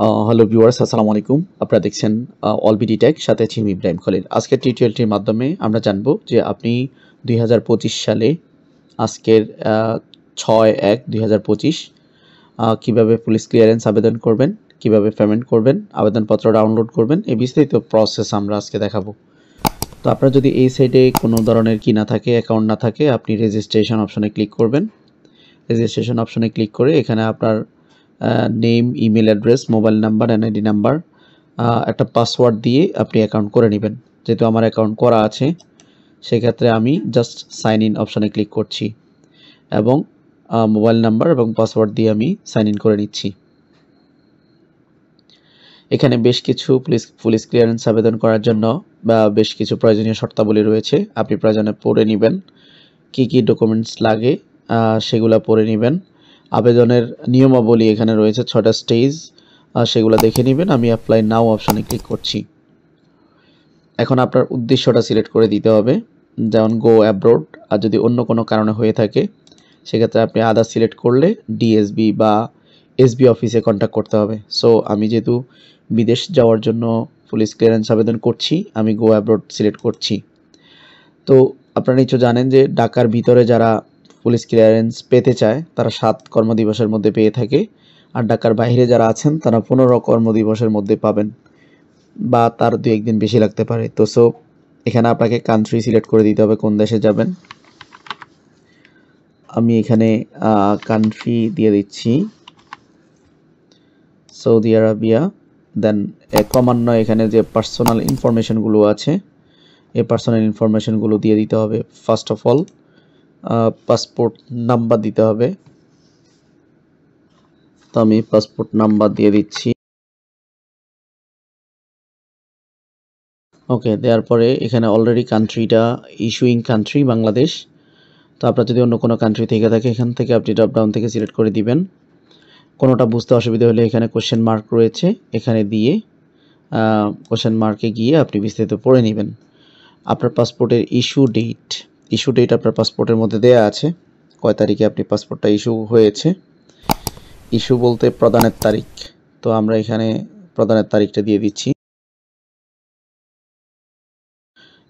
Hello viewers, আসসালামু আলাইকুম। আপনারা দেখছেন অলবিডি টেক, সাথে আছি আমি ইব্রাহিম খলিল। আজকের টিউটোরিয়ালটির মাধ্যমে আমরা জানব যে আপনি 2025 সালে আজকের 6/1/2025 কিভাবে পুলিশ ক্লিয়ারেন্স আবেদন করবেন, কিভাবে পেমেন্ট করবেন, আবেদনপত্র ডাউনলোড করবেন, এই বিস্তারিত প্রসেস আমরা আজকে দেখাবো। তো আপনার যদি এই সাইডে কোনো ধরনের কি না থাকে, অ্যাকাউন্ট না থাকে, আপনি রেজিস্ট্রেশন অপশনে ক্লিক করবেন। রেজিস্ট্রেশন অপশনে ক্লিক করে এখানে আপনার name, email address, mobile number, NID number, একটা পাসওয়ার্ড দিয়ে আপনি অ্যাকাউন্ট করে নেবেন। যেহেতু আমার অ্যাকাউন্ট করা আছে, সেক্ষেত্রে আমি জাস্ট সাইন ইন অপশনে ক্লিক করছি এবং মোবাইল নাম্বার এবং পাসওয়ার্ড দিয়ে আমি সাইন ইন করে নিচ্ছি। এখানে বেশ কিছু পুলিশ ক্লিয়ারেন্স আবেদন করার জন্য বেশ কিছু প্রয়োজনীয় শর্তাবলী রয়েছে। আপনি প্রয়োজনে পড়ে নেবেন, কি কি ডকুমেন্টস লাগে সেগুলো পড়ে নেবেন। আবেদনের নিয়মাবলী এখানে রয়েছে 6টা স্টেজ, সেগুলো দেখে নেবেন। আমি অ্যাপ্লাই নাও অপশনে ক্লিক করছি। এখন আপনার উদ্দেশ্যটা সিলেক্ট করে দিতে হবে, যেমন গো অ্যাব্রোড। আর যদি অন্য কোনো কারণে হয়ে থাকে সেক্ষেত্রে আপনি আদার সিলেক্ট করলে ডিএসবি বা এসবি অফিসে কন্ট্যাক্ট করতে হবে। সো আমি যেহেতু বিদেশ যাওয়ার জন্য পুলিশ ক্লিয়ারেন্স আবেদন করছি, আমি গো অ্যাব্রোড সিলেক্ট করছি। তো আপনারা নিশ্চয় জানেন যে ঢাকার ভিতরে যারা পুলিশ ক্লিয়ারেন্স পেতে চায় তারা 7 কর্মদিবসের মধ্যে পেয়ে থাকে, আর ঢাকার বাইরে যারা আছেন তারা 15 কর্মদিবসের মধ্যে পাবেন, বা তার 2-1 দিন বেশি লাগতে পারে। তো এখানে আপনাকে কান্ট্রি সিলেক্ট করে দিতে হবে কোন দেশে যাবেন। আমি এখানে কান্ট্রি দিয়ে দিচ্ছি সৌদি আরবিয়া। দেন ক্রমান্বয়ে এখানে যে পার্সোনাল ইনফরমেশনগুলো আছে, এই পার্সোনাল ইনফরমেশনগুলো দিয়ে দিতে হবে। First of all passport number দিতে হবে। তো আমি পাসপোর্ট নাম্বার দিয়ে দিচ্ছি। ওকে, দেওয়ার পরে এখানে অলরেডি কান্ট্রিটা ইস্যুইং কান্ট্রি বাংলাদেশ। তো আপনার যদি অন্য কোনো কান্ট্রি থেকে থাকে, এখান থেকে আপনি ড্রপডাউন থেকে সিলেক্ট করে দিবেন। কোনোটা বুঝতে অসুবিধা হলে এখানে কোশ্চেন মার্ক রয়েছে, এখানে দিয়ে কোশ্চেন মার্কে গিয়ে আপনি বিস্তারিত পড়ে নেবেন। আপনার পাসপোর্টের ইস্যু ডেট আপনার পাসপোর্টের মধ্যে দেয়া আছে, কয় তারিখে আপনি পাসপোর্টটা ইস্যু হয়েছে। ইস্যু বলতে প্রদানের তারিখ, তো আমরা এখানে প্রদানের তারিখটা দিয়ে দিচ্ছি।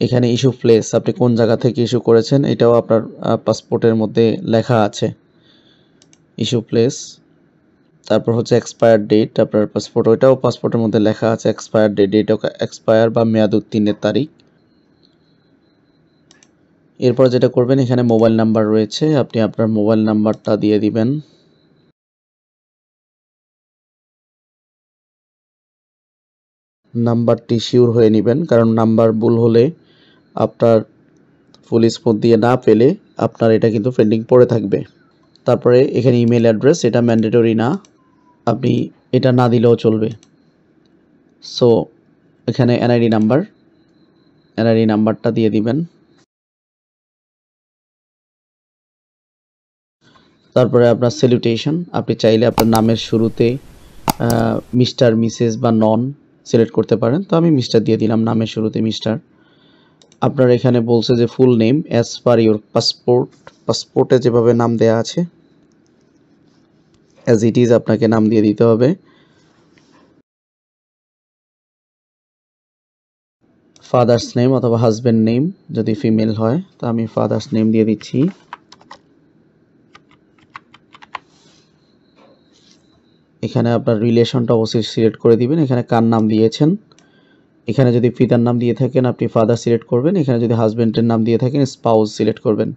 এখানে ইস্যু প্লেস, আপনি কোন জায়গা থেকে ইস্যু করেছেন এটাও আপনার পাসপোর্টের মধ্যে লেখা আছে, ইস্যু প্লেস। তারপর হচ্ছে এক্সপায়ার ডেট, আপনার পাসপোর্ট, ওইটাও পাসপোর্টের মধ্যে লেখা আছে, এক্সপায়ার ডেট এক্সপায়ার বা মেয়াদ উত্তীর্ণের তারিখ। এরপর যেটা করবেন, এখানে মোবাইল নাম্বার রয়েছে, আপনি আপনার মোবাইল নাম্বারটা দিয়ে দিবেন। নাম্বারটি শিওর হয়ে নেবেন, কারণ নাম্বার ভুল হলে আপনার পুলিশ ফোন দিয়ে না পেলে আপনার এটা কিন্তু পেন্ডিং পড়ে থাকবে। তারপরে এখানে ইমেল অ্যাড্রেস, এটা ম্যান্ডেটরি না, আপনি এটা না দিলেও চলবে। সো এখানে এনআইডি নাম্বারটা দিয়ে দিবেন। তারপরে আপনার স্যালুটেশন, আপনি চাইলে আপনার নামের শুরুতে মিস্টার, মিসেস বা নন সিলেক্ট করতে পারেন। তো আমি মিস্টার দিয়ে দিলাম, নামের শুরুতে মিস্টার। আপনার এখানে বলছে যে full name as per your পাসপোর্টে যেভাবে নাম দেয়া আছে অ্যাজ ইট ইজ আপনাকে নাম দিয়ে দিতে হবে। ফাদার্স নেম অথবা হাজব্যান্ড নেম যদি ফিমেল হয়, তো আমি ফাদার্স নেম দিয়ে দিচ্ছি। এখানে আপনার রিলেশনটা অবশ্যই সিলেক্ট করে দিবেন, এখানে কার নাম দিয়েছেন। এখানে যদি পিতার নাম দিয়ে থাকেন আপনি ফাদার সিলেক্ট করবেন, এখানে যদি হাজব্যান্ডের নাম দিয়ে থাকেন স্পাউস সিলেক্ট করবেন।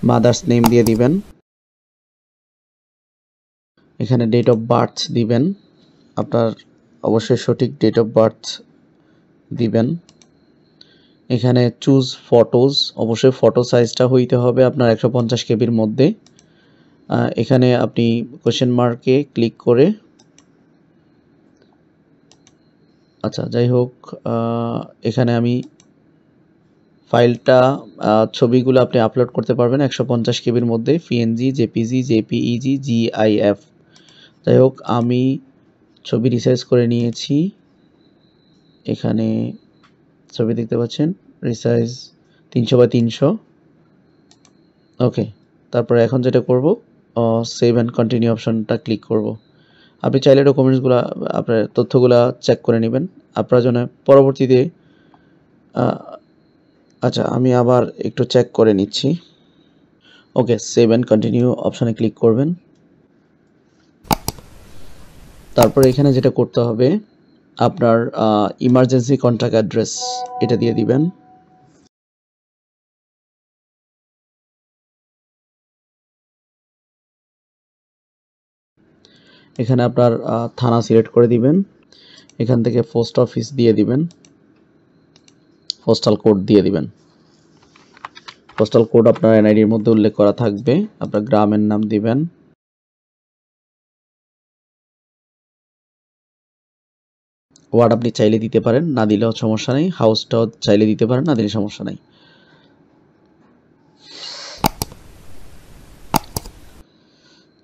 মাদার্স নেম দিয়ে দিবেন। এখানে ডেট অফ বার্থ দিবেন, আপনার অবশ্যই সঠিক ডেট অফ বার্থ দিবেন। এখানে চুজ ফটোজ, অবশ্যই ফটো সাইজটা হইতে হবে আপনার 150 কেবির মধ্যে। এখানে আপনি কোশ্চেন মার্কে ক্লিক করে, আচ্ছা যাই হোক, এখানে আমি ফাইলটা ছবিগুলো আপনি আপলোড করতে পারবেন 150 কেবির মধ্যে, পিএনজি, জেপিজি, জেপিইজি, জিআইএফ। যাই হোক, আমি ছবি রিসাইজ করে নিয়েছি। এখানে ছবি দেখতে পাচ্ছেন, রিসাইজ 300x300। ওকে, তারপরে এখন যেটা করব, সেভ অ্যান্ড কন্টিনিউ অপশনটা ক্লিক করব। আপনি চাইলে ডকুমেন্টসগুলো আপনার তথ্যগুলা চেক করে নেবেন আপনার জন্য পরবর্তীতে। আচ্ছা, আমি আবার একটু চেক করে নিচ্ছি। ওকে, সেভ অ্যান্ড কন্টিনিউ অপশানে ক্লিক করবেন। তারপরে এখানে যেটা করতে হবে, আপনার ইমার্জেন্সি কন্ট্যাক্ট অ্যাড্রেস এটা দিয়ে দিবেন। এখানে আপনার থানা সিলেক্ট করে দিবেন। এখান থেকে পোস্ট অফিস দিয়ে দিবেন, পোস্টাল কোড দিয়ে দিবেন। পোস্টাল কোড আপনার এনআইডির মধ্যে উল্লেখ করা থাকবে। আপনার গ্রামের নাম দিবেন। ওয়ার্ড আপনি চাইলে দিতে পারেন, না দিলেও সমস্যা নেই। হাউসটাও চাইলে দিতে পারেন, না দিলে সমস্যা নেই।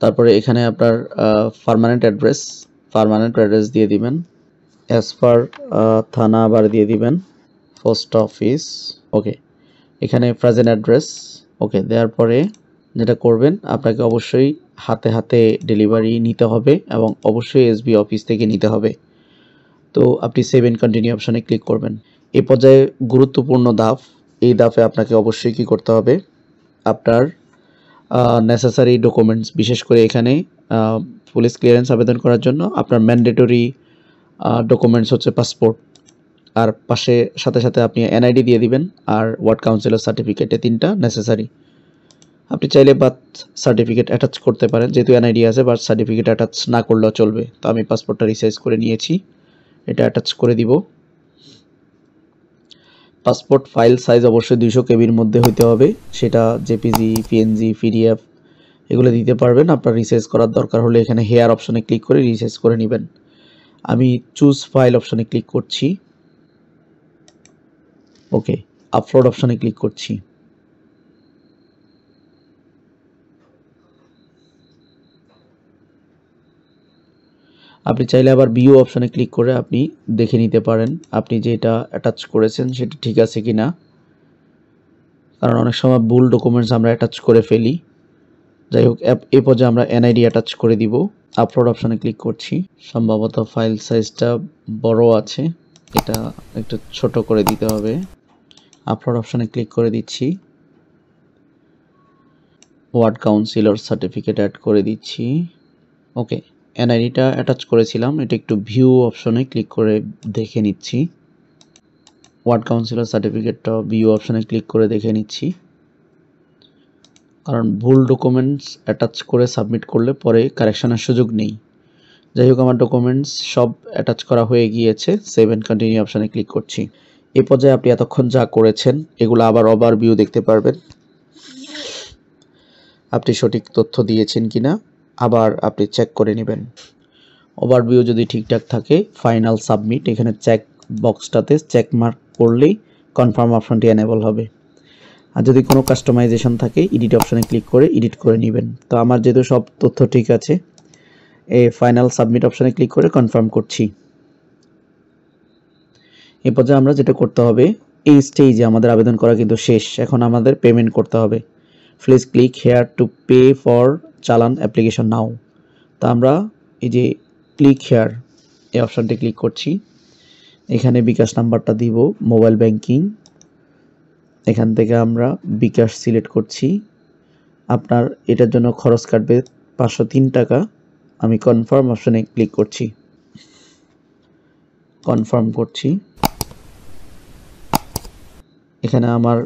তারপরে এখানে আপনার পার্মানেন্ট অ্যাড্রেস দিয়ে দিবেন। অ্যাজ পার থানা আবার দিয়ে দিবেন, পোস্ট অফিস। ওকে, এখানে প্রেজেন্ট অ্যাড্রেস। ওকে, দেওয়ার পরে যেটা করবেন, আপনাকে অবশ্যই হাতে হাতে ডেলিভারি নিতে হবে এবং অবশ্যই এসবি অফিস থেকে নিতে হবে। তো আপনি সেভ এন্ড কন্টিনিউ অপশানে ক্লিক করবেন। এই পর্যায়ে গুরুত্বপূর্ণ ধাপ, এই ধাপে আপনাকে অবশ্যই কি করতে হবে, আপনার নেসেসারি ডকুমেন্টস, বিশেষ করে এখানে পুলিশ ক্লিয়ারেন্স আবেদন করার জন্য আপনার ম্যান্ডেটরি ডকুমেন্টস হচ্ছে পাসপোর্ট, আর পাশে সাথে সাথে আপনি এনআইডি দিয়ে দিবেন, আর ওয়ার্ড কাউন্সিলর সার্টিফিকেট, এই তিনটা নেসেসারি। আপনি চাইলে বার্থ সার্টিফিকেট অ্যাটাচ করতে পারেন, যেহেতু এনআইডি আছে বার্থ সার্টিফিকেট অ্যাটাচ না করলেও চলবে। তো আমি পাসপোর্টটা রিসাইজ করে নিয়েছি, এটা অ্যাটাচ করে দিব। পাসপোর্ট ফাইল সাইজ অবশ্যই 200 কেবির মধ্যে হইতে হবে, সেটা জেপিজি, পিএনজি, পিডিএফ এগুলো দিতে পারবেন। আপনার রিসাইজ করার দরকার হলে এখানে হেয়ার অপশনে ক্লিক করে রিসাইজ করে নেবেন। আমি চুজ ফাইল অপশনে ক্লিক করছি। ওকে, আপলোড অপশনে ক্লিক করছি। আপনি চাইলে আবার ভিউ অপশনে ক্লিক করে আপনি দেখে নিতে পারেন আপনি যেটা অ্যাটাচ করেছেন সেটা ঠিক আছে কিনা, কারণ অনেক সময় ভুল ডকুমেন্টস আমরা অ্যাটাচ করে ফেলি। যাই হোক, এই পর্যায়ে আমরা এনআইডি অ্যাটাচ করে দিব। আপলোড অপশনে ক্লিক করছি। সম্ভবত ফাইল সাইজটা বড় আছে, এটা একটু ছোট করে দিতে হবে। আপলোড অপশনে ক্লিক করে দিচ্ছি। ওয়ার্ড কাউন্সিলর সার্টিফিকেট অ্যাড করে দিচ্ছি। ওকে, এনআইডিটা অ্যাটাচ করেছিলাম, এটা একটু ভিউ অপশনে ক্লিক করে দেখে নিচ্ছি। ওয়ার্ড কাউন্সিলর সার্টিফিকেটটা ভিউ অপশনে ক্লিক করে দেখে নিচ্ছি, কারণ ভুল ডকুমেন্টস অ্যাটাচ করে সাবমিট করলে পরে কারেকশনের সুযোগ নেই। যাই হোক, আমার ডকুমেন্টস সব অ্যাটাচ করা হয়ে গিয়েছে। সেভ এন্ড কন্টিনিউ অপশনে ক্লিক করছি। এই পর্যায়ে আপনি এতক্ষণ যা করেছেন এগুলো আবার ওভারভিউ দেখতে পারবেন, আপনি সঠিক তথ্য দিয়েছেন কিনা আবার আপনি চেক করে নেবেন। ওভারভিউ যদি ঠিকঠাক থাকে, ফাইনাল সাবমিট, এখানে চেক বক্সটাতে চেক মার্ক করলেই কনফার্ম অপশনটি এনেবল হবে। আর যদি কোনো কাস্টমাইজেশন থাকে, এডিট অপশনে ক্লিক করে এডিট করে নেবেন। তো আমার যেহেতু সব তথ্য ঠিক আছে, এই ফাইনাল সাবমিট অপশনে ক্লিক করে কনফার্ম করছি। এই পর্যায়ে আমরা যেটা করতে হবে, এই স্টেজে আমাদের আবেদন করা কিন্তু শেষ, এখন আমাদের পেমেন্ট করতে হবে। Please click here to pay for চালান অ্যাপ্লিকেশন নাও। তা আমরা এই যে ক্লিক হেয়ার এই অপশনটি ক্লিক করছি। এখানে বিকাশ নাম্বারটা দিব, মোবাইল ব্যাংকিং, এখান থেকে আমরা বিকাশ সিলেক্ট করছি। আপনার এটার জন্য খরচ কাটবে 503 টাকা। আমি কনফার্ম অপশনে ক্লিক করছি, কনফার্ম করছি। এখানে আমার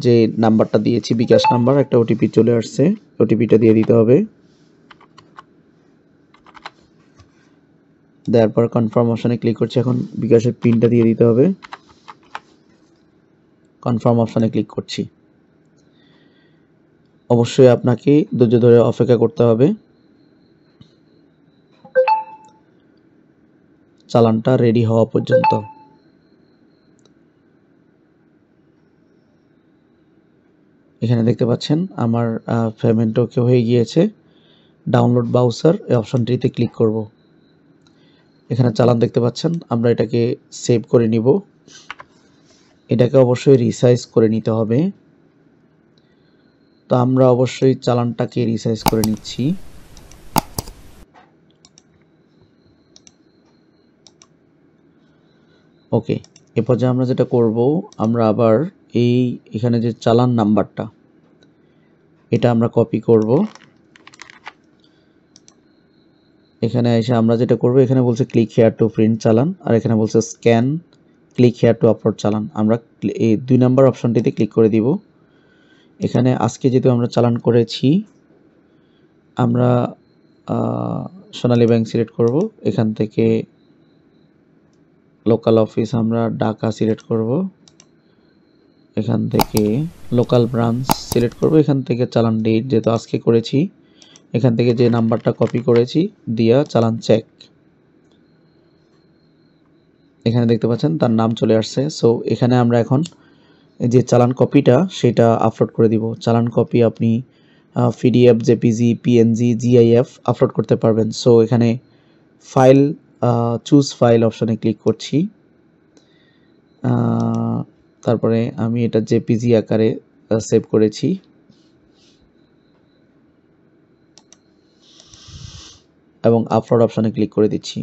যে নাম্বারটা দিয়েছি বিকাশ নাম্বার, একটা ওটিপি চলে আসছে, ওটিপিটা দিয়ে দিতে হবে। দেওয়ার পর কনফার্ম অপশনে ক্লিক করছি। এখন বিকাশের পিনটা দিয়ে দিতে হবে, কনফার্ম অপশনে ক্লিক করছি। অবশ্যই আপনাকে ধৈর্য ধরে অপেক্ষা করতে হবে চালানটা রেডি হওয়া পর্যন্ত। এখানে দেখতে পাচ্ছেন আমার পেমেন্ট ওকে হয়ে গিয়েছে। ডাউনলোড ব্রাউজার এই অপশনটিতে ক্লিক করব। এখানে চালান দেখতে পাচ্ছেন, আমরা এটাকে সেভ করে নিব। এটাকে অবশ্যই রিসাইজ করে নিতে হবে। তো আমরা অবশ্যই চালানটাকে রিসাইজ করে নিচ্ছি। ওকে, এ পর্যায়ে আমরা যেটা করব, আমরা আবার এখানে যে চালান নাম্বারটা এটা আমরা কপি করব। এখানে এসে আমরা যেটা করব, এখানে বলছে ক্লিক হেয়ার টু প্রিন্ট চালান, আর এখানে বলছে scan, click here two upload চালান। আমরা এই 2 নাম্বার অপশনটিতে ক্লিক করে দিব। এখানে আজকে যেহেতু আমরা চালান করেছি, আমরা সোনালী ব্যাংক সিলেক্ট করব। এখান থেকে লোকাল অফিস আমরা ঢাকা সিলেক্ট করব। এখান থেকে লোকাল ব্রাঞ্চ সিলেক্ট করব। এখান থেকে চালান ডেট যেহেতু আজকে করেছি, এখান থেকে যে নাম্বারটা কপি করেছি দিয়া চালান চেক। এখানে দেখতে পাচ্ছেন তার নাম চলে আসছে। সো এখানে আমরা এখন যে চালান কপিটা সেটা আপলোড করে দিব। চালান কপি আপনি PDF, JPG, PNG, GIF upload করতে পারবেন। সো এখানে ফাইল, চুজ ফাইল অপশনে ক্লিক করছি। তারপরে আমি এটা জেপিজি আকারে সেভ করেছি। এবং আপলোড অপশনে ক্লিক করে দিচ্ছি।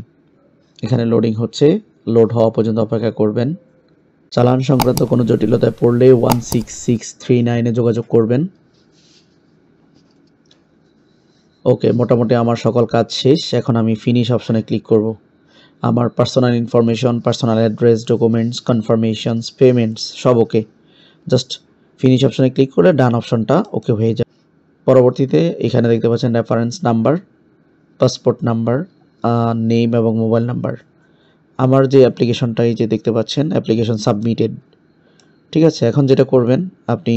এখানে লোডিং হচ্ছে, লোড হওয়া পর্যন্ত অপেক্ষা করবেন। চালান সংক্রান্ত কোনো জটিলতায় পড়লে 16639-এ যোগাযোগ করবেন। ওকে, মোটামুটি আমার সকল কাজ শেষ। এখন আমি ফিনিশ অপশনে ক্লিক করব। আমার personal information, personal address, documents, confirmations, payments সব ওকে। জাস্ট ফিনিশ অপশনে ক্লিক করলে ডান অপশনটা ওকে হয়ে যায়। পরবর্তীতে এখানে দেখতে পাচ্ছেন reference number, passport number, name এবং মোবাইল নাম্বার। আমার যে অ্যাপ্লিকেশনটাই যে দেখতে পাচ্ছেন অ্যাপ্লিকেশন সাবমিটেড। ঠিক আছে, এখন যেটা করবেন আপনি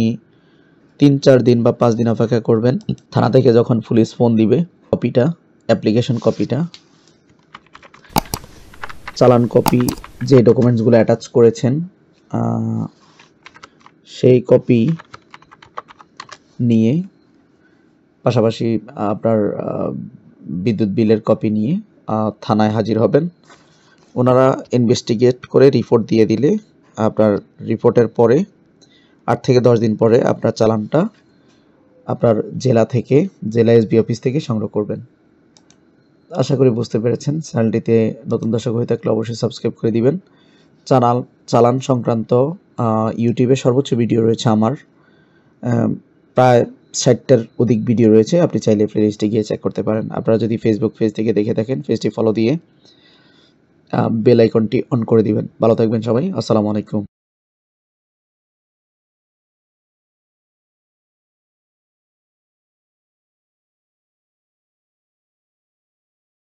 3-4 দিন বা 5 দিন অপেক্ষা করবেন। থানা থেকে যখন পুলিশ ফোন দিবে, কপিটা, অ্যাপ্লিকেশন কপিটা, চালান কপি, যে ডকুমেন্টসগুলো অ্যাটাচ করেছেন সেই কপি নিয়ে, পাশাপাশি আপনার বিদ্যুৎ বিলের কপি নিয়ে থানায় হাজির হবেন। ওনারা ইনভেস্টিগেট করে রিপোর্ট দিয়ে দিলে আপনার রিপোর্টের পরে 8 থেকে 10 দিন পরে আপনার চালানটা আপনার জেলা এসবি অফিস থেকে সংগ্রহ করবেন। আশা করি বুঝতে পেরেছেন। চ্যানেলটিতে নতুন দর্শক হয়ে থাকলে অবশ্যই সাবস্ক্রাইব করে দিবেন। চালান সংক্রান্ত ইউটিউবে সর্বোচ্চ ভিডিও রয়েছে আমার, প্রায় 60টার অধিক ভিডিও রয়েছে। আপনি চাইলে প্লেলিস্টে গিয়ে চেক করতে পারেন। আপনারা যদি ফেসবুক পেজ থেকে দেখে থাকেন, পেজটি ফলো দিয়ে বেল আইকনটি অন করে দিবেন। ভালো থাকবেন সবাই। আসসালামু আলাইকুম।